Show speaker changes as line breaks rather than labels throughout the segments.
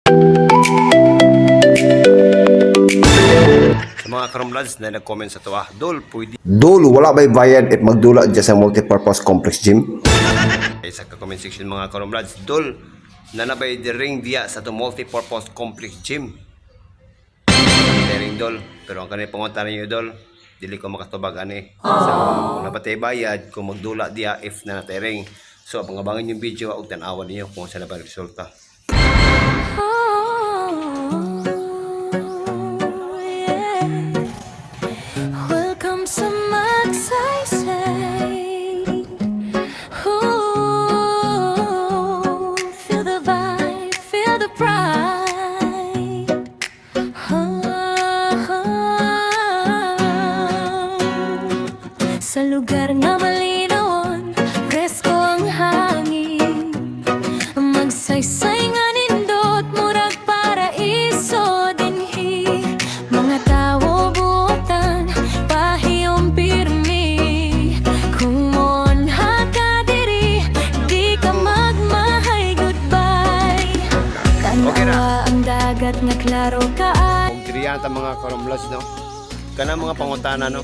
Sa mga karumlads na nag-comment sa tuwa, Dol, pwede
Dol, wala ba'y bayad at magdula dyan sa multipurpose complex gym?
sa comment section mga karumlads, Dol, nanabay di ring diya sa to multi-purpose complex gym. Ring Dol, pero ang kanil pangunta ninyo Dol, dili ko makatubag ani. So, kung napatay bayad, kung magdula diya if na natering. So, abangan yung video ug tan-awan niyo kung saan na ba resulta.
Welcome sa magsaysay. Feel the vibe, feel the pride. Sa lugar na malinawan, presko ang hangin. Magsaysay nga nindot, murag paraiso dinhi. Mga tao buotan, pahiyong pirmi. Kung monha ka diri, di ka magmahay goodbye.
Okay na.
Tanawa ang dagat nga klaro kaan.
Kung diriyan ta mga karumlads no, kana mga pangutana no,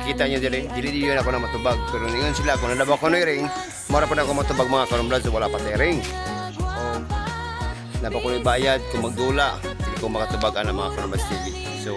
kita nyo dili yun ako na matubag, pero ningon sila kung nalaba ko na ring, mara pa na ako matubag mga karumlads, wala pa tayo ring. Naba ko na bayad, kung magdula, hindi ko makatubag ang mga karumlads TV. So